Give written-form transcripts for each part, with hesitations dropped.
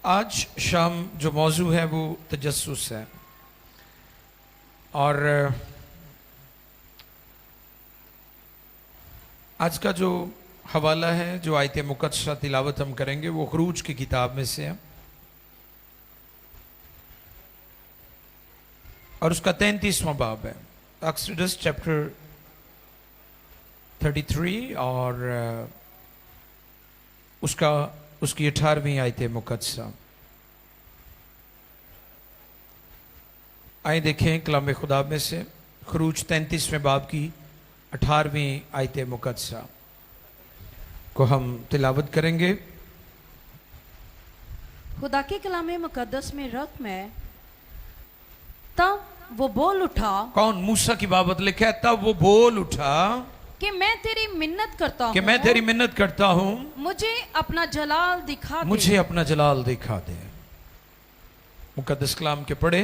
आज शाम जो मौजू है वो तजस्सुस है और आज का जो हवाला है, जो आयत मुक़द्दसा तिलावत हम करेंगे वो खुरूज की किताब में से है और उसका 33वां बाब है। एक्सोडस चैप्टर 33 और उसकी 18वीं आयत मुक़द्दसा। आइए देखें कलाम खुदा में से खुरूज 33वें बाब की 18वीं आयत मुक़द्दसा को हम तिलावत करेंगे। खुदा के कलाम मुकद्दस में रकम है, तब वो बोल उठा। कौन? मूसा की बाबत लिखा है, तब वो बोल उठा कि मैं तेरी मिन्नत करता हूँ, कि मैं तेरी मिन्नत करता हूँ, मुझे अपना जलाल दिखा दे। मुझे अपना जलाल दिखा दे। मुकद्दस कलाम के पढ़े,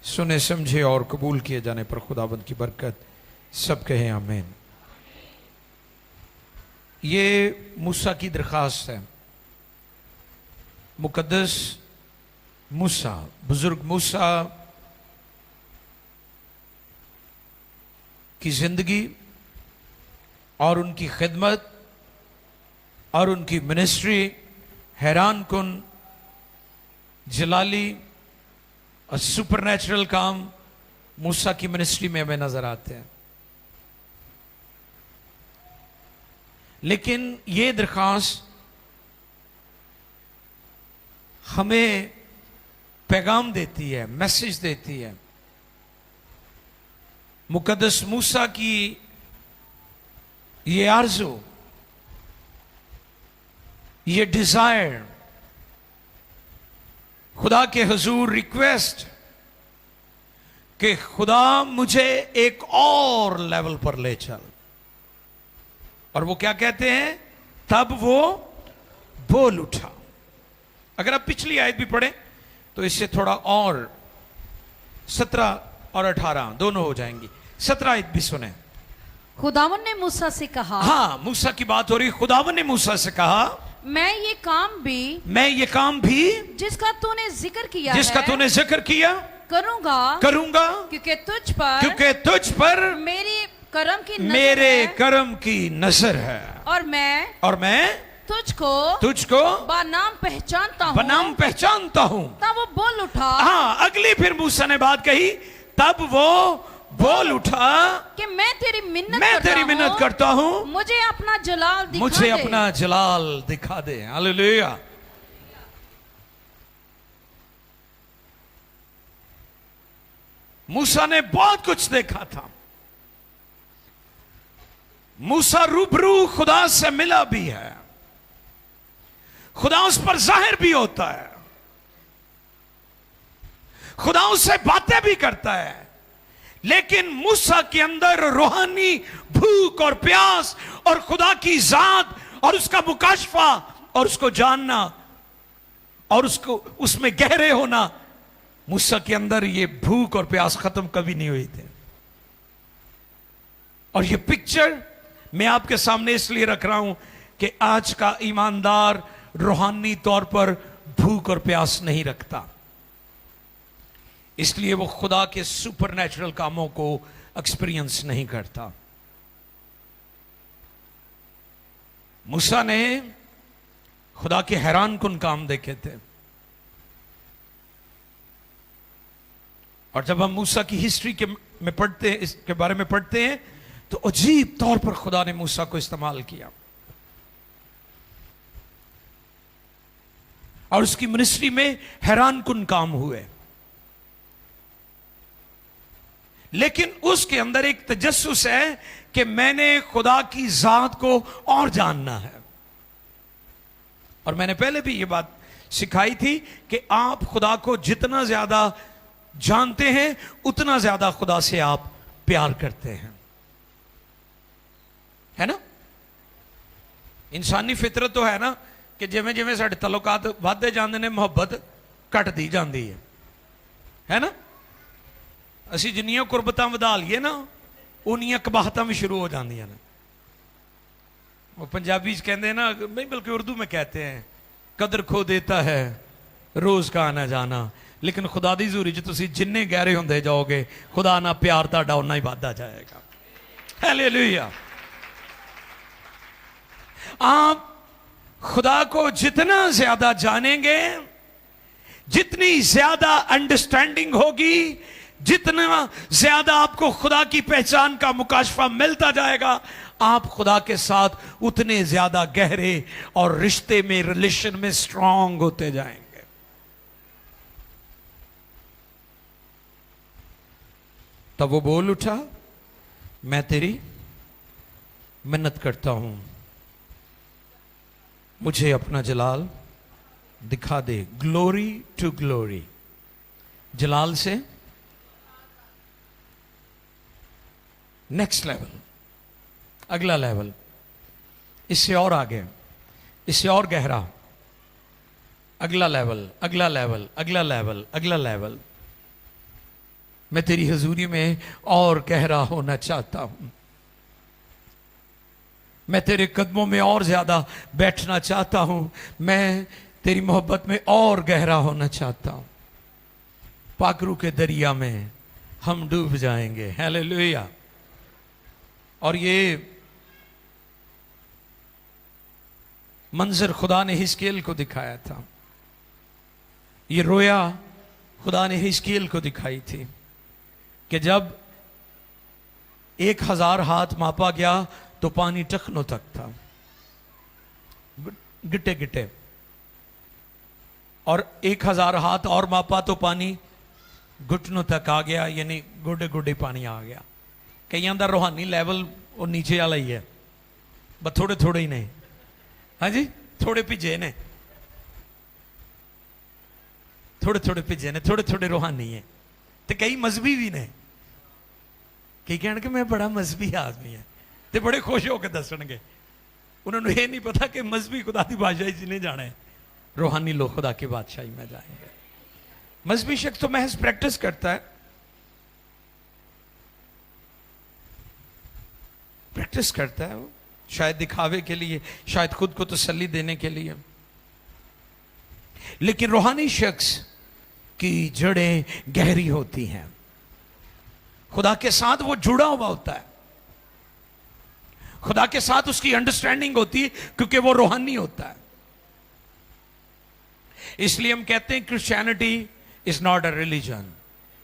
सुने, समझे और कबूल किए जाने पर खुदाबंद की बरकत। सब कहें आमीन। ये मूसा की दरखास्त है। मुकद्दस मूसा, बुजुर्ग मूसा की जिंदगी और उनकी खिदमत और उनकी मिनिस्ट्री हैरान कुन, जलाली और सुपरनेचुरल काम मूसा की मिनिस्ट्री में हमें नजर आते हैं। लेकिन ये दरखास्त हमें पैगाम देती है, मैसेज देती है। मुकद्दस मूसा की ये आरज़ू, ये डिजायर, खुदा के हुजूर रिक्वेस्ट कि खुदा मुझे एक और लेवल पर ले चल। और वो क्या कहते हैं? तब वो बोल उठा। अगर आप पिछली आयत भी पढ़ें तो इससे थोड़ा और 17 और 18 दोनों हो जाएंगी। 17 आयत भी सुने। खुदावन ने मूसा से कहा, हाँ, मूसा की बात हो रही। खुदावन ने मूसा से कहा, मैं ये काम भी जिसका तूने जिक्र किया करूंगा क्योंकि तुझ पर मेरे करम की नजर है और मैं तुझको बनाम पहचानता हूँ। तब वो बोल उठा। हाँ, अगली फिर मूसा ने बात कही, तब वो बोल उठा कि मैं तेरी मिन्नत करता हूँ, मुझे अपना जलाल दिखा दे। हालेलुया। मूसा ने बहुत कुछ देखा था। मूसा रूबरू खुदा से मिला भी है, खुदा उस पर जाहिर भी होता है, खुदा उससे बातें भी करता है। लेकिन मूसा के अंदर रूहानी भूख और प्यास और खुदा की जात और उसका मुकाशफा और उसको जानना और उसको उसमें गहरे होना, मूसा के अंदर ये भूख और प्यास खत्म कभी नहीं हुई थी। और ये पिक्चर मैं आपके सामने इसलिए रख रहा हूं कि आज का ईमानदार रूहानी तौर पर भूख और प्यास नहीं रखता, इसलिए वो खुदा के सुपरनेचुरल कामों को एक्सपीरियंस नहीं करता। मूसा ने खुदा के हैरान कुन काम देखे थे। और जब हम मूसा की हिस्ट्री में पढ़ते हैं, इसके बारे में पढ़ते हैं, तो अजीब तौर पर खुदा ने मूसा को इस्तेमाल किया और उसकी मिनिस्ट्री में हैरान कुन काम हुए। लेकिन उसके अंदर एक तजस्सुस है कि मैंने खुदा की जात को और जानना है। और मैंने पहले भी यह बात सिखाई थी कि आप खुदा को जितना ज्यादा जानते हैं उतना ज्यादा खुदा से आप प्यार करते हैं, है ना? इंसानी फितरत तो है ना कि जिमें जिमें साडे तल्लुकात वधदे जांदे ने, मुहब्बत घटदी जांदी है ना? असी जिन्नियां कुर्बतां वधा लईए ना, उन्नियां कबाहतां भी शुरू हो जांदियां ने। वो पंजाबी कहते हैं ना, नहीं बल्कि उर्दू में कहते हैं, कदर खो देता है रोज का आना जाना, लेकिन खुदा दी हजूरी च तुसीं जिन्ने गहरे होंदे जाओगे खुदा ना प्यार तुहाडा उन्ना ही बढ़ता जाएगा। हालेलुया। आप खुदा को जितना ज्यादा जानेंगे, जितनी ज्यादा अंडरस्टैंडिंग होगी, जितना ज्यादा आपको खुदा की पहचान का मुकाशफा मिलता जाएगा, आप खुदा के साथ उतने ज्यादा गहरे और रिश्ते में, रिलेशन में स्ट्रांग होते जाएंगे। तब वो बोल उठा, मैं तेरी मिन्नत करता हूं, मुझे अपना जलाल दिखा दे। ग्लोरी टू ग्लोरी, जलाल से नेक्स्ट लेवल, अगला लेवल, इससे और आगे, इससे और गहरा, अगला लेवल, अगला लेवल, अगला लेवल, अगला लेवल। मैं तेरी हजूरी में और गहरा होना चाहता हूं, मैं तेरे कदमों में और ज्यादा बैठना चाहता हूं, मैं तेरी मोहब्बत में और गहरा होना चाहता हूं। पाकरू के दरिया में हम डूब जाएंगे। हालेलुया। और ये मंजर खुदा ने हिजकिय्याल को दिखाया था, ये रोया खुदा ने हिजकिय्याल को दिखाई थी कि जब 1000 हाथ मापा गया तो पानी टखनों तक था, गिटे गिटे, और 1000 हाथ और मापा तो पानी घुटनों तक आ गया, यानी गोडे गोडे पानी आ गया। कईयां दा रूहानी लैवल वो नीचे वाला ही है, बस थोड़े थोड़े ही नहीं। हाँ जी, थोड़े भिजे ने, थोड़े थोड़े भिजे ने, थोड़े थोड़े रूहानी है, तो कई मजहबी भी ने। कई कहण कि मैं बड़ा मजहबी आदमी है, तो बड़े खुश होकर दसणगे। उन्होंने ये नहीं पता कि मजहबी खुदा की बादशाही जिन्हें जाना है, रूहानी लोग खुदा की बादशाही में जाएंगे। मजहबी शख्स तो महज प्रैक्टिस करता है, प्रैक्टिस करता है वो, शायद दिखावे के लिए, शायद खुद को तसल्ली देने के लिए। लेकिन रूहानी शख्स की जड़ें गहरी होती हैं, खुदा के साथ वो जुड़ा हुआ होता है, खुदा के साथ उसकी अंडरस्टैंडिंग होती है, क्योंकि वो रूहानी होता है। इसलिए हम कहते हैं Christianity is not a religion,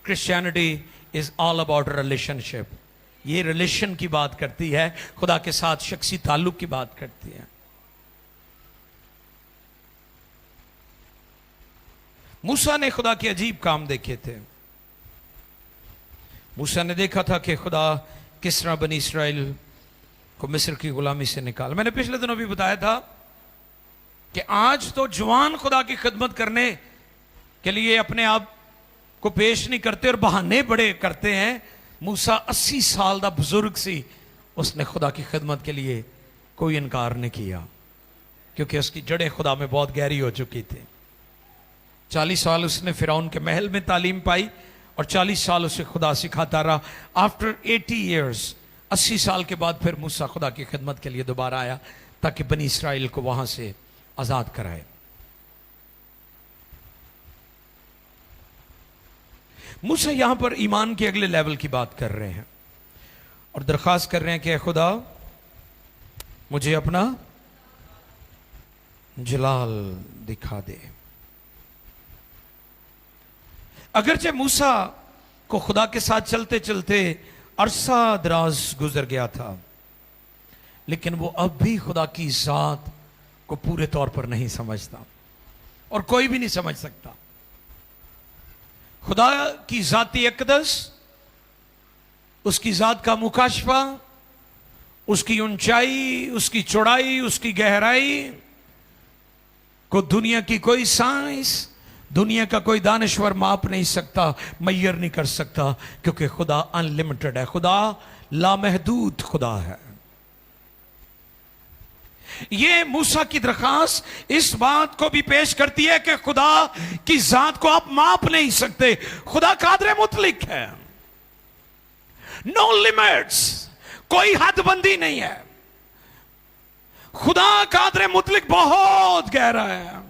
Christianity is all about relationship. ये रिलेशन की बात करती है, खुदा के साथ शख्सी ताल्लुक की बात करती है। मूसा ने खुदा के अजीब काम देखे थे। मूसा ने देखा था कि खुदा किस तरह बनी इस्राएल को मिस्र की गुलामी से निकाल। मैंने पिछले दिनों भी बताया था कि आज तो जवान खुदा की खिदमत करने के लिए अपने आप को पेश नहीं करते और बहाने बड़े करते हैं। मूसा 80 साल का बुजुर्ग सी, उसने खुदा की खिदमत के लिए कोई इनकार नहीं किया, क्योंकि उसकी जड़ें खुदा में बहुत गहरी हो चुकी थी। 40 साल उसने फिरौन के महल में तालीम पाई और 40 साल उसे खुदा सिखाता रहा। आफ्टर 80 ईयर्स, 80 साल के बाद फिर मूसा खुदा की खिदमत के लिए दोबारा आया, ताकि बनी इस्राएल को वहां से आजाद कराए। मूसा यहां पर ईमान के अगले लेवल की बात कर रहे हैं और दरख्वास्त कर रहे हैं कि खुदा मुझे अपना जलाल दिखा दे। अगरचे मूसा को खुदा के साथ चलते चलते अरसा दराज गुजर गया था, लेकिन वो अब भी खुदा की जात को पूरे तौर पर नहीं समझता और कोई भी नहीं समझ सकता। खुदा की जाती अक़दस, उसकी जात का मुकाशफा, उसकी ऊंचाई, उसकी चौड़ाई, उसकी गहराई को दुनिया की कोई साइंस, दुनिया का कोई दानश्वर माप नहीं सकता, मैयर नहीं कर सकता, क्योंकि खुदा अनलिमिटेड है, खुदा लामहदूद खुदा है। ये मूसा की दरखास्त इस बात को भी पेश करती है कि खुदा की जात को आप माप नहीं सकते। खुदा कादर मुतलिक है, नो लिमिट्स, कोई हदबंदी नहीं है। खुदा कादर मुतलिक बहुत गहरा है।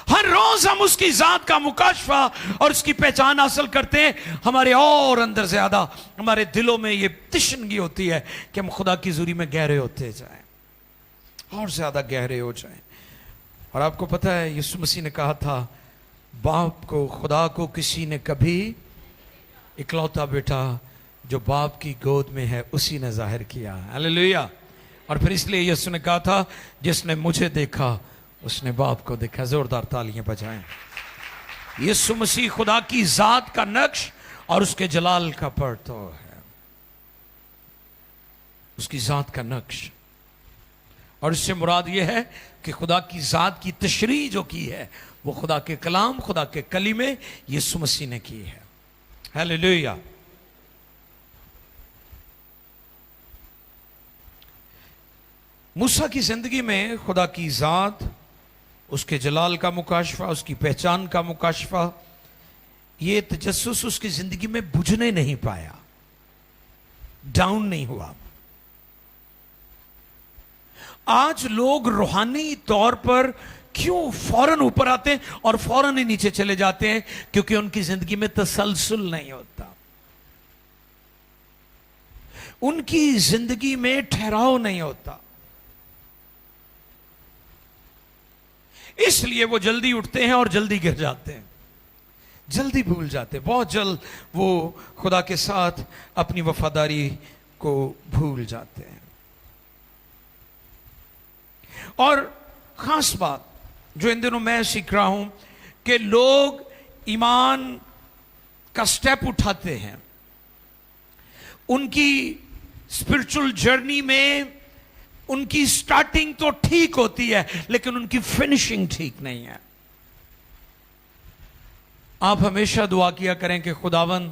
हर रोज हम उसकी जात का मुकाशफा और उसकी पहचान हासिल करते हैं, हमारे और अंदर ज्यादा हमारे दिलों में ये तिश्नगी होती है कि हम खुदा की ज़ुरी में गहरे होते जाएं, और ज्यादा गहरे हो जाएं। और आपको पता है यीशु मसीह ने कहा था, बाप को, खुदा को किसी ने कभी इकलौता बेटा जो बाप की गोद में है उसी ने जाहिर किया। हालेलुया। और फिर इसलिए यीशु ने कहा था, जिसने मुझे देखा उसने बाप को देखा। जोरदार तालियां बजाएं। यीशु मसीह खुदा की जात का नक्श और उसके जलाल का पर्तो है, उसकी जात का नक्श। और इससे मुराद यह है कि खुदा की जात की तशरीह जो की है वो खुदा के कलाम, खुदा के कलीमे यीशु मसीह ने की है। हालेलुया। मूसा की जिंदगी में खुदा की जात, उसके जलाल का मुकाशफा, उसकी पहचान का मुकाशफा, ये तजस्सुस उसकी जिंदगी में बुझने नहीं पाया, डाउन नहीं हुआ। आज लोग रूहानी तौर पर क्यों फौरन ऊपर आते हैं और फौरन ही नीचे चले जाते हैं? क्योंकि उनकी जिंदगी में तसलसल नहीं होता, उनकी जिंदगी में ठहराव नहीं होता, इसलिए वो जल्दी उठते हैं और जल्दी गिर जाते हैं, जल्दी भूल जाते हैं, बहुत जल्द वो खुदा के साथ अपनी वफादारी को भूल जाते हैं। और खास बात जो इन दिनों मैं सीख रहा हूं कि लोग ईमान का स्टेप उठाते हैं, उनकी स्पिरिचुअल जर्नी में उनकी स्टार्टिंग तो ठीक होती है लेकिन उनकी फिनिशिंग ठीक नहीं है। आप हमेशा दुआ किया करें कि खुदावन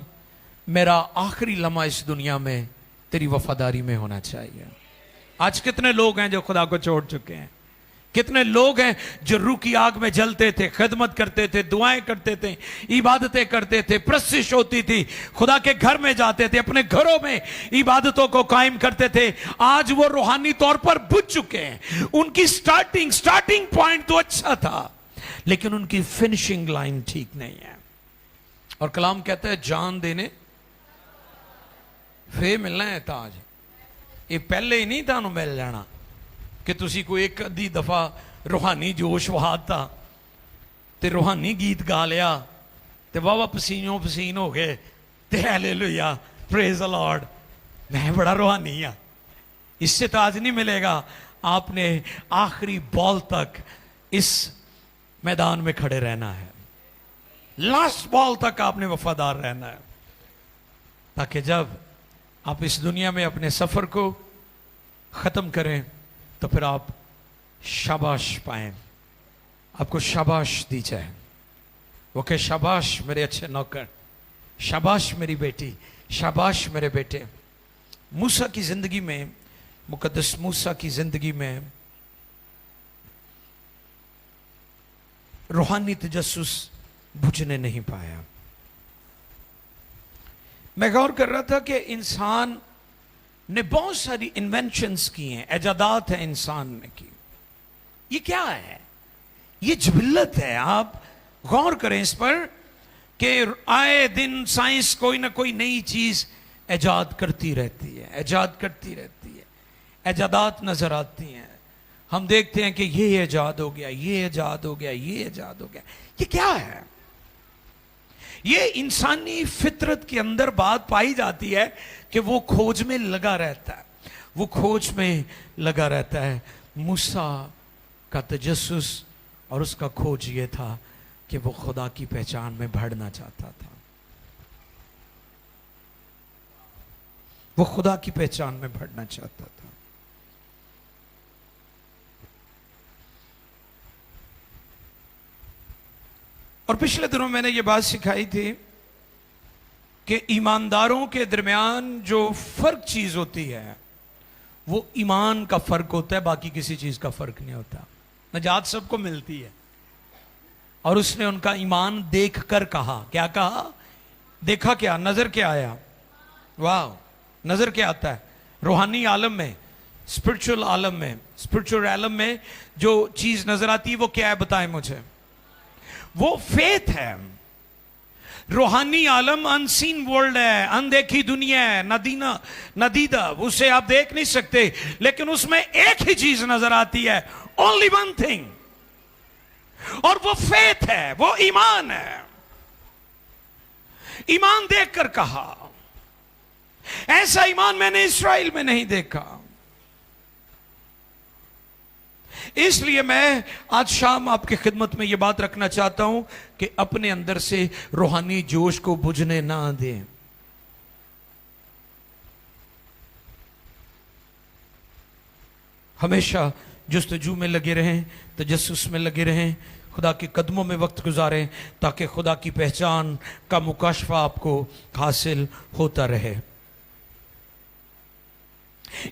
मेरा आखिरी लम्हा इस दुनिया में तेरी वफादारी में होना चाहिए। आज कितने लोग हैं जो खुदा को छोड़ चुके हैं, कितने लोग हैं जो रूह की आग में जलते थे, खिदमत करते थे, दुआएं करते थे, इबादतें करते थे, प्रशिश होती थी, खुदा के घर में जाते थे, अपने घरों में इबादतों को कायम करते थे। आज वो रूहानी तौर पर बुझ चुके हैं। उनकी स्टार्टिंग पॉइंट तो अच्छा था लेकिन उनकी फिनिशिंग लाइन ठीक नहीं है। और कलाम कहता है जान देने फे मिलना है ताज, ये पहले ही नहीं थानू मिल जाना कि तुसी कोई एक अद्धी दफा रूहानी जोश वहाता ते रूहानी गीत गा लिया ते वाह पसीनों पसीन हो गए ते हालेलुया प्रेज द लॉर्ड मैं बड़ा रूहानी हाँ। इससे तो आज नहीं मिलेगा। आपने आखिरी बॉल तक इस मैदान में खड़े रहना है, लास्ट बॉल तक आपने वफादार रहना है, ताकि जब आप इस दुनिया में अपने सफर को खत्म करें तो फिर आप शाबाश पाएं, आपको शाबाश दी जाए। वो कहे शाबाश मेरे अच्छे नौकर, शाबाश मेरी बेटी, शाबाश मेरे बेटे। मूसा की जिंदगी में, मुकद्दस मूसा की जिंदगी में रूहानी तजस्सुस बुझने नहीं पाया। मैं गौर कर रहा था कि इंसान ने बहुत सारी इन्वेंशंस की हैं, इजादात है इंसान ने की। ये क्या है? ये जिबिल्लत है। आप गौर करें इस पर कि आए दिन साइंस कोई ना कोई नई चीज इजाद करती रहती है, इजाद करती रहती है, इजादात नजर आती हैं। हम देखते हैं कि ये इजाद हो गया, ये इजाद हो गया, ये इजाद हो गया। ये क्या है? ये इंसानी फितरत के अंदर बात पाई जाती है कि वो खोज में लगा रहता है, वो खोज में लगा रहता है। मूसा का तजस्सुस और उसका खोज ये था कि वो खुदा की पहचान में बढ़ना चाहता था, वो खुदा की पहचान में बढ़ना चाहता था। और पिछले दिनों मैंने ये बात सिखाई थी कि ईमानदारों के दरमियान जो फर्क चीज होती है वो ईमान का फर्क होता है, बाकी किसी चीज का फर्क नहीं होता। नजात सबको मिलती है। और उसने उनका ईमान देख कर कहा, क्या कहा? देखा क्या? नजर क्या आया? वाह, नजर क्या आता है? रूहानी आलम में, स्पिरिचुअल आलम में, स्पिरिचुअल आलम में जो चीज नजर आती है वो क्या है? बताएं मुझे। वो फेथ है। रूहानी आलम अनसीन वर्ल्ड है, अनदेखी दुनिया है, नदीदा, उसे आप देख नहीं सकते, लेकिन उसमें एक ही चीज नजर आती है, ओनली वन थिंग, और वो फेथ है, वो ईमान है। ईमान देखकर कहा, ऐसा ईमान मैंने इस्राएल में नहीं देखा। इसलिए मैं आज शाम आपकी खिदमत में यह बात रखना चाहता हूं कि अपने अंदर से रूहानी जोश को बुझने ना दें। हमेशा जुस्तजू में लगे रहें, तजस्सुस में लगे रहें, खुदा के कदमों में वक्त गुजारें, ताकि खुदा की पहचान का मुकाशफा आपको हासिल होता रहे।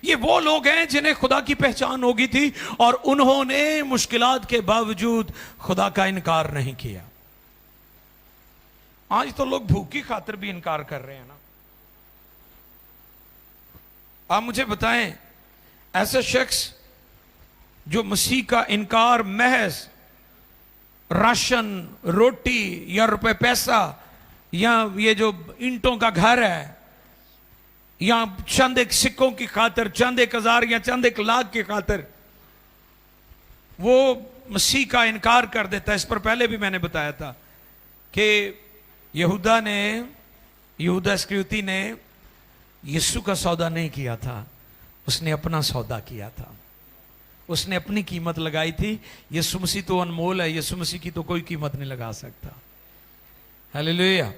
ये वो लोग हैं जिन्हें खुदा की पहचान होगी थी और उन्होंने मुश्किलात के बावजूद खुदा का इनकार नहीं किया। आज तो लोग भूख की खातिर भी इनकार कर रहे हैं ना। आप मुझे बताएं, ऐसा शख्स जो मसीह का इनकार महज राशन, रोटी या रुपए पैसा या ये जो ईंटों का घर है या चंद एक सिक्कों की खातिर, चंद एक हजार या चंद एक लाख की खातिर वो मसीह का इनकार कर देता है। इस पर पहले भी मैंने बताया था कि यहूदा इस्करियोती ने यीशु का सौदा नहीं किया था, उसने अपना सौदा किया था, उसने अपनी कीमत लगाई थी। यीशु मसीह तो अनमोल है, यीशु मसीह की तो कोई कीमत नहीं लगा सकता। हालेलुया।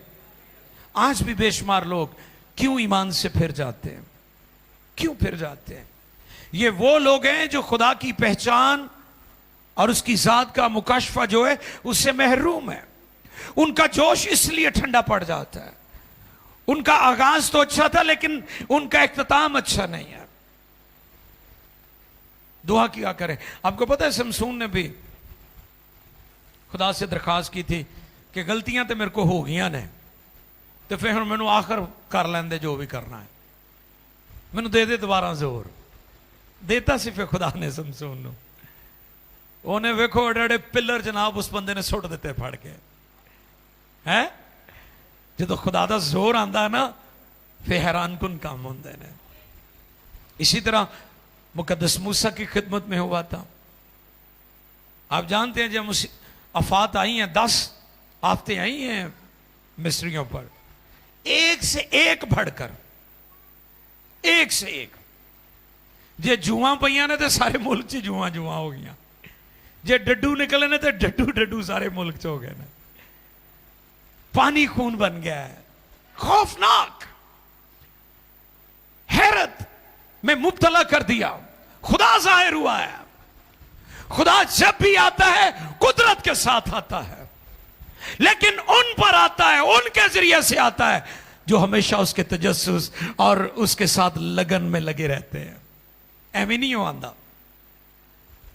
आज भी बेशुमार लोग क्यों ईमान से फिर जाते हैं? क्यों फिर जाते हैं? ये वो लोग हैं जो खुदा की पहचान और उसकी जात का मुकाशफा जो है उससे महरूम है। उनका जोश इसलिए ठंडा पड़ जाता है। उनका आगाज तो अच्छा था लेकिन उनका इख्तिताम अच्छा नहीं है। दुआ किया करें। आपको पता है शमसून ने भी खुदा से दरखास्त की थी कि गलतियां तो मेरे को हो गई ने, तो फिर हम मैनू आखिर कर लेंदे जो भी करना है, मैनू दे दे दोबारा जोर। देता सी फिर खुदा ने शमसून नू। उन्हें वेखो एडे पिलर जनाब उस बंदे ने सुट दिते फड़ के है। जो खुदा का जोर आंदा ना फिर हैरानकुन काम होंदे ने। इसी तरह मुकद्दस मूसा की खिदमत में हुआ था। आप जानते हैं जब आफात आई हैं, 10 आफतें आई हैं मिस्रियों पर, एक से एक बढ़कर, एक से एक। जे जुआ पईयां ने तो सारे मुल्क च जुआ हो गई, जे डड्डू निकले ने तो डड्डू सारे मुल्क च हो गए ने। पानी खून बन गया है, खौफनाक, हैरत में मुब्तला कर दिया। खुदा जाहिर हुआ है। खुदा जब भी आता है कुदरत के साथ आता है, लेकिन उन पर आता है, उनके जरिए से आता है जो हमेशा उसके तजस्सुस और उसके साथ लगन में लगे रहते हैं। एवं नहीं हो आंदा।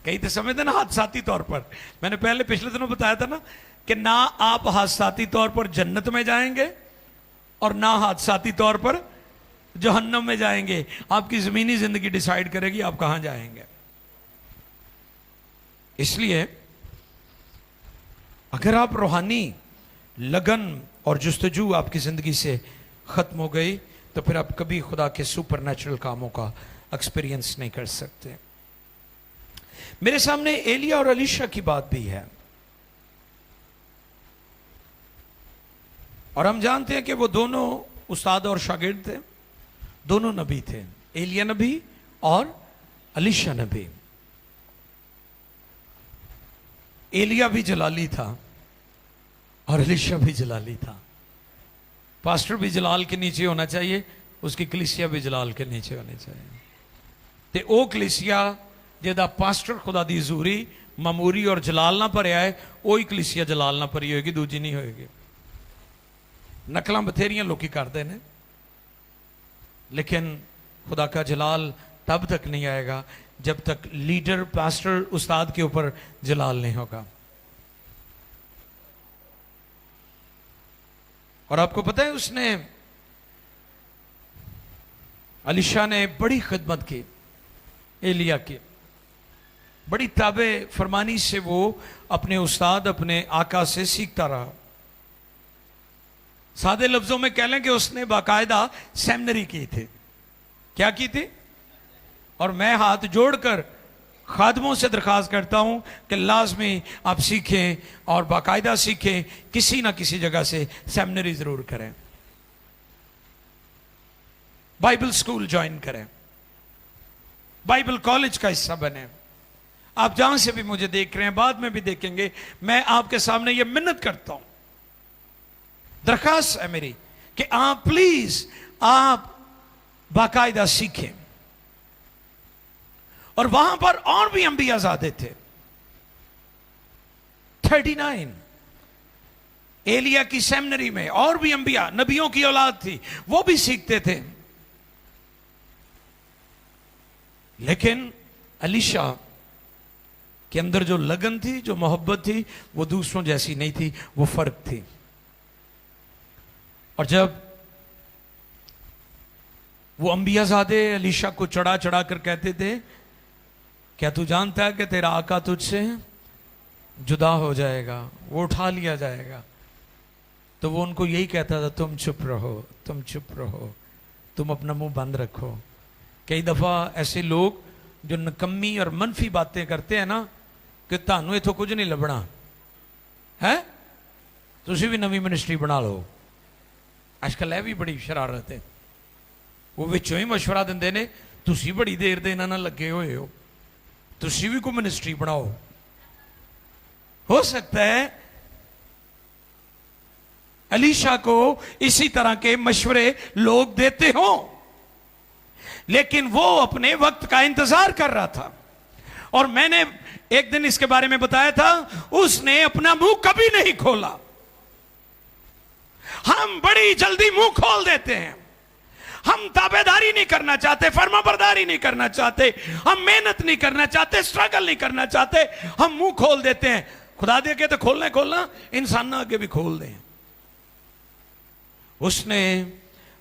कई तो समझते ना हादसाती तौर पर। मैंने पहले पिछले दिनों बताया था ना कि ना आप हादसाती तौर पर जन्नत में जाएंगे और ना हादसाती तौर पर जहन्नम में जाएंगे। आपकी जमीनी जिंदगी डिसाइड करेगी आप कहां जाएंगे। इसलिए अगर आप रूहानी लगन और जुस्तजू आपकी जिंदगी से खत्म हो गई तो फिर आप कभी खुदा के सुपर नेचुरल कामों का एक्सपीरियंस नहीं कर सकते। मेरे सामने एलिया और अलीशा की बात भी है और हम जानते हैं कि वो दोनों उस्ताद और शागिर्द थे, दोनों नबी थे, एलिया नबी और अलीशा नबी। एलिया भी जलाली था और अलीशा भी जलाली था। पास्टर भी जलाल के नीचे होना चाहिए, उसकी कलीसिया भी जलाल के नीचे होनी चाहिए। ते ओ कलीसिया जिहदा पास्टर खुदा दी हजूरी मामूरी और जलाल ना भरिया है, वही कलीसिया जलाल ना भरी होगी, दूजी नहीं होगी। नकलां बथेरियां लोग करते हैं, लेकिन खुदा का जलाल तब तक नहीं आएगा जब तक लीडर पास्टर उस्ताद के ऊपर जलाल नहीं होगा। और आपको पता है उसने, अलीशा ने बड़ी खिदमत की एलिया की। बड़ी ताबे फरमानी से वो अपने उस्ताद, अपने आका से सीखता रहा। सादे लफ्जों में कह लें कि उसने बाकायदा सेमिनरी की थी। क्या की थी? और मैं हाथ जोड़कर खादमों से दरख्वास्त करता हूं कि लाजमी आप सीखें और बाकायदा सीखें, किसी ना किसी जगह से सेमिनरी जरूर करें, बाइबल स्कूल ज्वाइन करें, बाइबल कॉलेज का हिस्सा बने। आप जहां से भी मुझे देख रहे हैं, बाद में भी देखेंगे, मैं आपके सामने ये मिन्नत करता हूं, दरखास्त है मेरी कि आप प्लीज आप बाकायदा सीखें। और वहां पर और भी अंबियाज़ादे थे, 39 एलिया की सेमिनरी में और भी अंबिया, नबियों की औलाद थी, वो भी सीखते थे। लेकिन एलीशा के अंदर जो लगन थी, जो मोहब्बत थी, वो दूसरों जैसी नहीं थी, वो फर्क थी। और जब वो अंबियाज़ादे एलीशा को चढ़ा चढ़ा कर कहते थे, क्या तू जानता है कि तेरा आका तुझसे जुदा हो जाएगा, वो उठा लिया जाएगा, तो वो उनको यही कहता था, तुम चुप रहो, तुम चुप रहो, तुम अपना मुंह बंद रखो। कई दफा ऐसे लोग जो नकम्मी और मनफी बातें करते हैं ना, कि तानू इथों कुछ नहीं लभना है, तुसी भी नवी मिनिस्ट्री बना लो। आजकल यह भी बड़ी शरारत है, वो विचों ही मशवरा देंदे ने, तुसी बड़ी देर दे इन्हां नाल लगे हुए हो, तुसी भी कोई मिनिस्ट्री बनाओ। हो सकता है एलीशा को इसी तरह के मशवरे लोग देते हो, लेकिन वो अपने वक्त का इंतजार कर रहा था। और मैंने एक दिन इसके बारे में बताया था, उसने अपना मुंह कभी नहीं खोला। हम बड़ी जल्दी मुंह खोल देते हैं, हम ताबेदारी नहीं करना चाहते, फर्माबरदारी नहीं करना चाहते, हम मेहनत नहीं करना चाहते, स्ट्रगल नहीं करना चाहते, हम मुंह खोल देते हैं। खुदा दे के तो खोलना, इंसान आगे भी खोल दें। उसने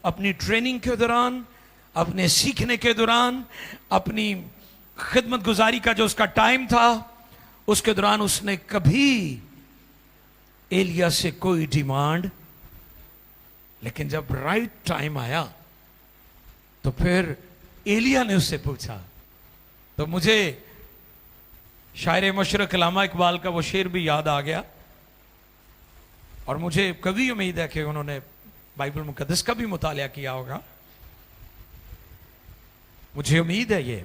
अपनी ट्रेनिंग के दौरान, अपने सीखने के दौरान, अपनी खिदमत गुजारी का जो उसका टाइम था, उसके दौरान उसने कभी एलिया से कोई डिमांड, लेकिन जब राइट टाइम आया तो फिर एलिया ने उससे पूछा। तो मुझे शायर मशरक अल्लामा इकबाल का वो शेर भी याद आ गया, और मुझे कभी उम्मीद है कि उन्होंने बाइबल मुकद्दस का भी मुतालिया किया होगा। मुझे उम्मीद है, ये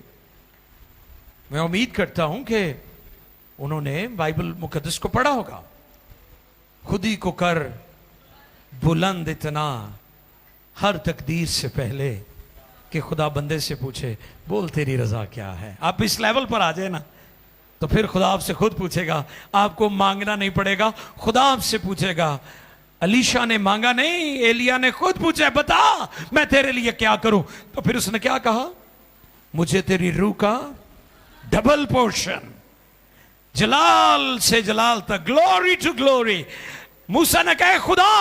मैं उम्मीद करता हूं कि उन्होंने बाइबल मुकद्दस को पढ़ा होगा। खुदी को कर बुलंद इतना हर तकदीर से पहले, कि खुदा बंदे से पूछे बोल तेरी रजा क्या है। आप इस लेवल पर आ जाए ना, तो फिर खुदा आपसे खुद पूछेगा, आपको मांगना नहीं पड़ेगा, खुदा आपसे पूछेगा। एलीशा ने मांगा नहीं, एलिया ने खुद पूछा, बता मैं तेरे लिए क्या करूं। तो फिर उसने क्या कहा, मुझे तेरी रूह का डबल पोर्शन, जलाल से जलाल तक, ग्लोरी टू ग्लोरी। मूसा ने कहा, खुदा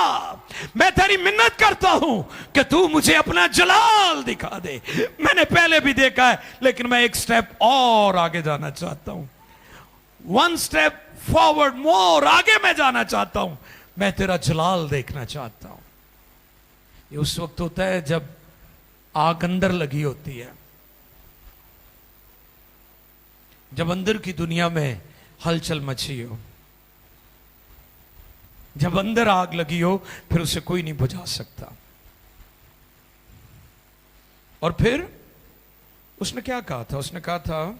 मैं तेरी मिन्नत करता हूं कि तू मुझे अपना जलाल दिखा दे। मैंने पहले भी देखा है, लेकिन मैं एक स्टेप और आगे जाना चाहता हूं, वन स्टेप फॉरवर्ड मोर, आगे मैं जाना चाहता हूं, मैं तेरा जलाल देखना चाहता हूं। ये उस वक्त होता है जब आग अंदर लगी होती है, जब अंदर की दुनिया में हलचल मची हो, जब अंदर आग लगी हो, फिर उसे कोई नहीं बुझा सकता। और फिर उसने क्या कहा था, उसने कहा था,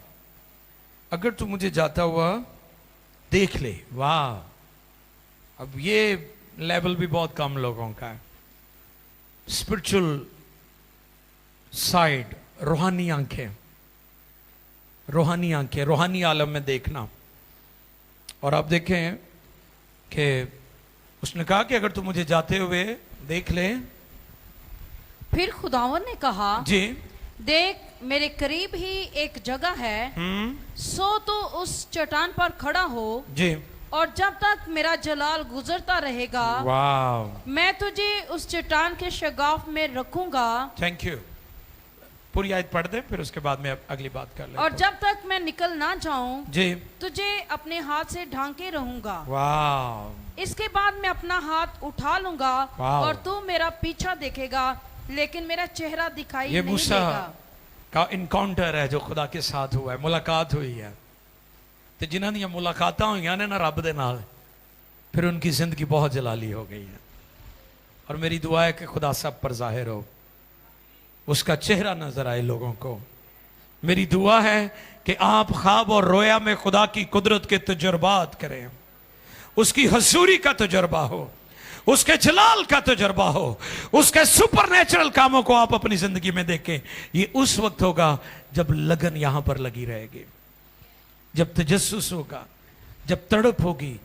अगर तू मुझे जाता हुआ देख ले। वाह, अब ये लेवल भी बहुत कम लोगों का है, स्पिरिचुअल साइड, रूहानी आंखें, रूहानी आंखें, रूहानी आलम में देखना। और आप देखें कि उसने कहा कि अगर तू मुझे जाते हुए देख ले। फिर खुदावन ने कहा, जी देख मेरे करीब ही एक जगह है, सो तो उस चट्टान पर खड़ा हो जी, और जब तक मेरा जलाल गुजरता रहेगा, वाह, मैं तुझे उस चट्टान के शगाफ में रखूंगा। Thank you. पूरी आयत पढ़ दें, फिर उसके बाद में अगली बात कर लेते और हैं। जब तक मैं निकल ना जाऊं जी, तुझे अपने हाथ से ढांके रहूंगा। वाह, इसके बाद मैं अपना हाथ उठा लूंगा वाह। और तू मेरा पीछा देखेगा लेकिन मेरा चेहरा दिखाई ये नहीं मूसा देगा। का इनकाउंटर है जो खुदा के साथ हुआ है, मुलाकात हुई है। तो जिन्हां दी मुलाकातां हुई ने ना रब दे नाल, फिर उनकी जिंदगी बहुत जलाली हो गई है। और मेरी दुआ है कि खुदा सब पर जाहिर हो, उसका चेहरा नजर आए लोगों को। मेरी दुआ है कि आप ख्वाब और रोया में खुदा की कुदरत के तजुर्बात करें, उसकी हजूरी का तजुर्बा हो, उसके जलाल का तजुर्बा हो, उसके सुपरनेचुरल कामों को आप अपनी जिंदगी में देखें। ये उस वक्त होगा जब लगन यहां पर लगी रहेगी, जब तजस्सुस होगा, जब तड़प होगी,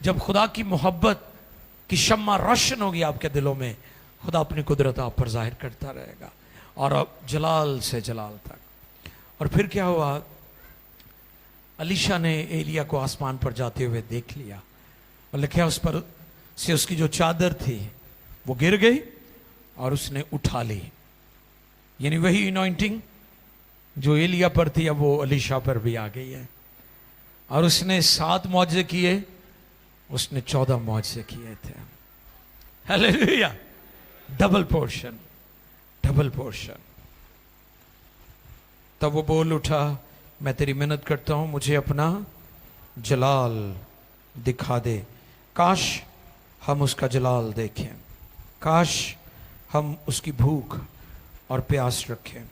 जब खुदा की मोहब्बत की शम्मा रोशन होगी आपके दिलों में। खुदा अपनी कुदरत आप पर जाहिर करता रहेगा, और अब जलाल से जलाल तक। और फिर क्या हुआ, अलीशा ने एलिया को आसमान पर जाते हुए देख लिया, और लिखा उस पर से उसकी जो चादर थी वो गिर गई और उसने उठा ली। यानी वही अनॉइंटिंग जो एलिया पर थी अब वो अलीशा पर भी आ गई है। और उसने 7 मौजे किए, उसने 14 मौजे किए थे। Hallelujah, double portion, double portion. तब वो बोल उठा, मैं तेरी मिन्नत करता हूं, मुझे अपना जलाल दिखा दे। काश हम उसका जलाल देखें, काश हम उसकी भूख और प्यास रखें।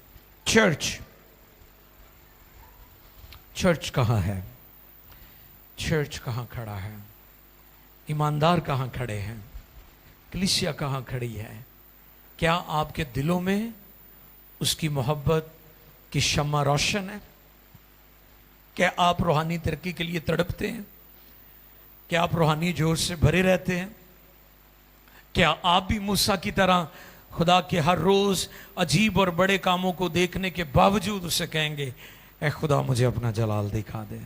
चर्च, चर्च कहाँ है? चर्च कहाँ खड़ा है? ईमानदार कहाँ खड़े हैं? कलीसिया कहाँ खड़ी है? क्या आपके दिलों में उसकी मोहब्बत की शम्मा रोशन है? क्या आप रूहानी तरक्की के लिए तड़पते हैं? क्या आप रूहानी जोश से भरे रहते हैं? क्या आप भी मूसा की तरह खुदा के हर रोज अजीब और बड़े कामों को देखने के बावजूद उसे कहेंगे, ऐ खुदा मुझे अपना जलाल दिखा दे?